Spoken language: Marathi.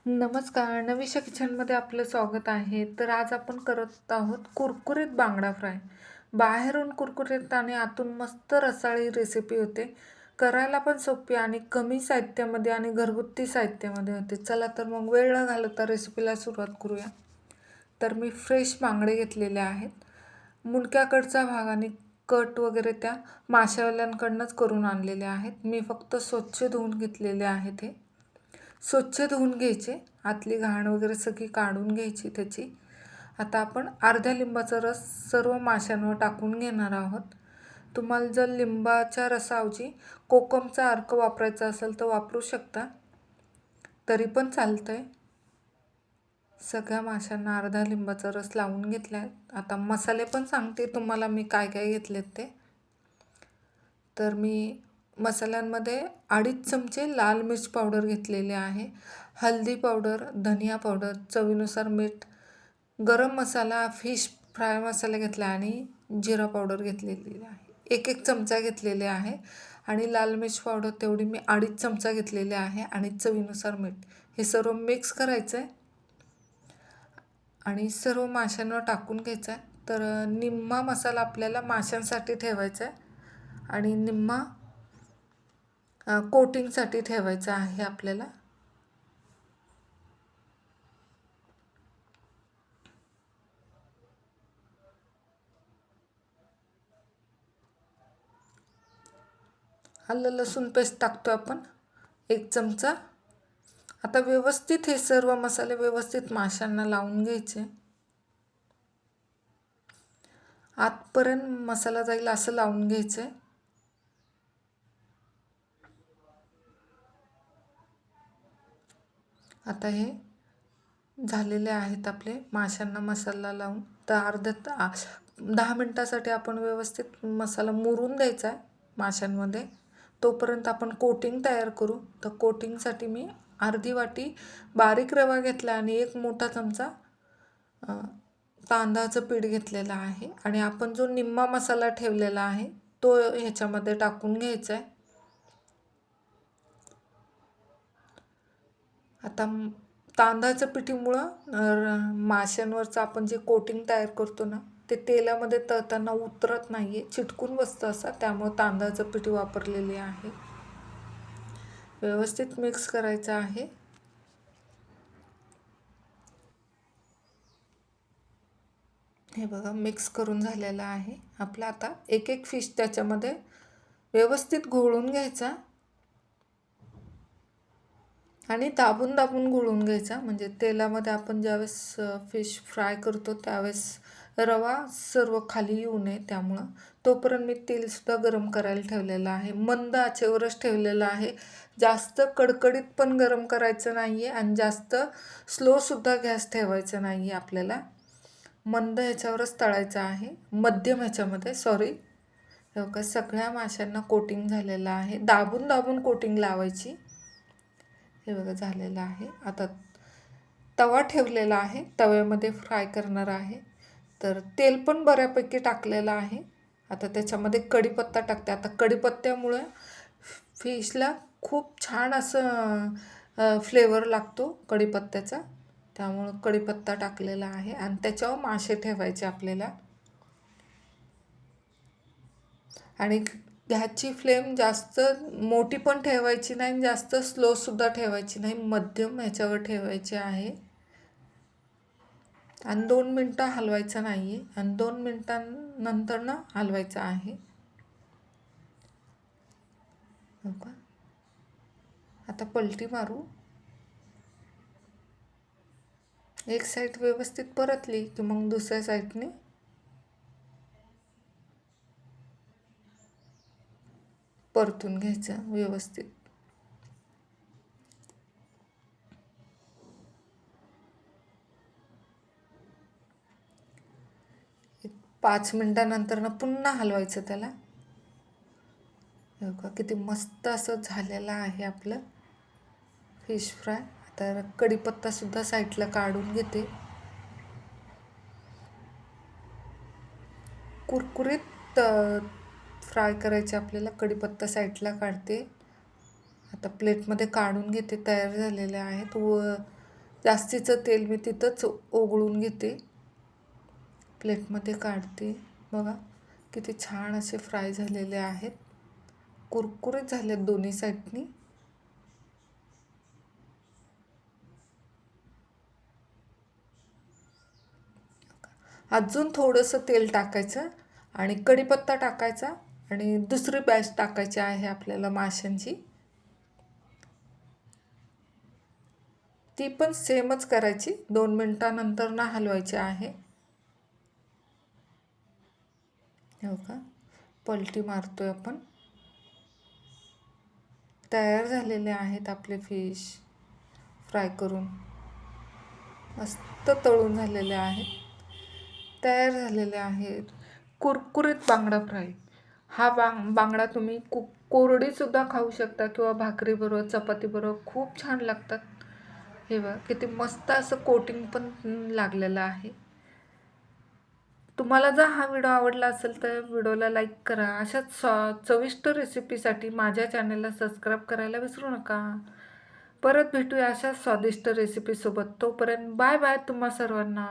नमस्कार. नवीशा किचनमध्ये आपलं स्वागत आहे. तर आज आपण करत आहोत कुरकुरीत बांगडा फ्राय. बाहेरून कुरकुरीत आणि आतून मस्त रसाळी रेसिपी होते. करायला पण सोपी आणि कमी साहित्यामध्ये आणि घरगुती साहित्यामध्ये होते. चला तर मग वेळ न घालवता रेसिपीला सुरुवात करूया. तर मी फ्रेश बांगडे घेतलेले आहेत. मुंडक्याकडचा भाग आणि कट वगैरे त्या माशावाल्यांकडूनच करून आणलेले आहेत. मी फक्त स्वच्छ धुवून घेतलेले आहेत. हे स्वच्छ धुवून घ्यायचे, आतली घाण वगैरे सगळी काढून घ्यायची त्याची. आता आपण अर्ध्या लिंबाचा रस सर्व माशांवर टाकून घेणार आहोत. तुम्हाला जर लिंबाच्या रसाऐवजी कोकमचा अर्क वापरायचा असेल तर वापरू शकता, तरी पण चालतंय. सगळ्या माशांना अर्धा लिंबाचा रस लावून घेतला आहे. आता मसाले पण सांगते तुम्हाला मी काय काय घेतलेत ते. तर मी मसाल्यांमध्ये 2.5 चमचे लाल मिर्च पावडर घेतलेले आहे, हळदी पावडर, धनिया पावडर, चवीनुसार मीठ, गरम मसाला, फिश फ्राय मसाला घेतला आणि जिरा पावडर घेतलेली आहे. 1-1 चमचा घेतलेले आहे आणि लाल मिर्च पावडर तेवढी मी 2.5 चमचा घेतलेले आहे आणि चवीनुसार मीठ. हे सर्व मिक्स करायचं आहे आणि सर्व माशांवर टाकून घ्यायचं आहे. तर निम्मा मसाला आपल्याला माशांसाठी ठेवायचा आहे आणि निम्मा कोटिंगसाठी ठेवायचा आहे आपल्याला. आलं लसूण पेस्ट टाकतो आपण 1 चमचा. आता व्यवस्थित हे सर्व मसाले व्यवस्थित माशांना लावून घ्यायचे. आतपर्यंत मसाला जाईल असं लावून घ्यायचं आहे. आता हे झालेले आहेत आपले माशांना मसाला लावून. तर 10 मिनटासाठी आपण व्यवस्थित मसाला मुरून द्यायचा आहे माशांमध्ये. तोपर्यंत आपण कोटिंग तयार करू. तर कोटिंगसाठी मी अर्धी वाटी बारीक रवा घेतला आणि 1 मोठा चमचा तांदळाचं पीठ घेतलेलं आहे आणि आपण जो निम्मा मसाला ठेवलेला आहे तो ह्याच्यामध्ये टाकून घ्यायचा आहे. आता तांदळाच्या पिठीमुळं माशांवरचं आपण जे कोटिंग तयार करतो ना, ते तेलामध्ये तळताना उतरत नाही आहे, चिटकून बसतं असं. त्यामुळं तांदळाचं पीठ वापरलेले आहे. व्यवस्थित मिक्स करायचं आहे. हे बघा मिक्स करून झालेलं आहे आपलं. आता 1-1 फिश त्याच्यामध्ये व्यवस्थित घोळून घ्यायचा आणि दाबून दाबून घोळून घ्यायचा. म्हणजे तेलामध्ये आपण ज्यावेळेस फिश फ्राय करतो त्यावेळेस रवा सर्व खाली येऊ नये, त्यामुळं तोपर्यंत मी तेलसुद्धा गरम करायला ठेवलेलं आहे. मंद आचेवरच ठेवलेलं आहे. जास्त कडकडीत पण गरम करायचं नाही आहे आणि जास्त स्लोसुद्धा गॅस ठेवायचं नाही आहे आपल्याला. मंद ह्याच्यावरच तळायचं आहे, मध्यम ह्याच्यामध्ये. हे बघा सगळ्या माशांना कोटिंग झालेलं आहे. दाबून दाबून कोटिंग लावायची. हे बघा झालेलं आहे. आता तवा ठेवलेला आहे, तव्यामध्ये फ्राय करणार आहे. तर तेल पण बऱ्यापैकी टाकलेलं आहे. आता त्याच्यामध्ये कढीपत्ता टाकते. आता कढीपत्त्यामुळे फिशला खूप छान असं फ्लेवर लागतो कढीपत्त्याचा. त्यामुळं कढीपत्ता टाकलेला आहे आणि त्याच्यावर मासे ठेवायचे आपल्याला. आणि गॅसची फ्लेम जास्त मोठी पण ठेवायची नाही, जास्त स्लोसुद्धा ठेवायची नाही, मध्यम ह्याच्यावर ठेवायची आहे. आणि 2 मिनटं हलवायचं नाही आहे आणि 2 मिनटांनंतर ना हलवायचं आहे. आता पलटी मारू. एक साईड व्यवस्थित परतली की मग दुसऱ्या साईडने परतून घ्यायचं व्यवस्थित. 5 मिनटानंतर ना पुन्हा हलवायचं त्याला. बघा किती मस्त असं झालेलं आहे आपलं फिश फ्राय. आता कढीपत्तासुद्धा साईडला काढून घेते. कुरकुरीत फ्राय करायचे आपल्याला. कढीपत्ता साईडला काढते. आता प्लेटमध्ये काढून घेते. तयार झालेले आहेत. जास्तीचं तेल मी तिथंच ओघळून घेते, प्लेटमध्ये काढते. बघा किती छान असे फ्राय झालेले आहेत, कुरकुरीत झालेत दोन्ही साईडनी. अजून थोडंसं तेल टाकायचं आणि कढीपत्ता टाकायचा आणि दुसरी बॅच टाकायची आहे आपल्याला माशांची. ती पण सेमच करायची, 2 मिनटानंतर ना हलवायची आहे. हो का, पलटी मारतोय आपण. तयार झालेले आहेत आपले फिश फ्राय करून, मस्त तळून झालेले आहेत, तयार झालेले आहेत कुरकुरीत बांगडा फ्राय. हा बांगडा तुम्ही कोरडीसुद्धा खाऊ शकता किंवा भाकरीबरोबर चपातीबरोबर खूप छान लागतात. हे बघा किती मस्त असं कोटिंग पण लागलेलं आहे. तुम्हाला जर हा व्हिडिओ आवडला असेल तर व्हिडिओला लाईक करा. अशाच चविष्ट रेसिपीसाठी माझ्या चॅनलला सबस्क्राईब करायला विसरू नका. परत भेटूया अशाच स्वादिष्ट रेसिपीसोबत. तोपर्यंत बाय बाय तुम्हा सर्वांना.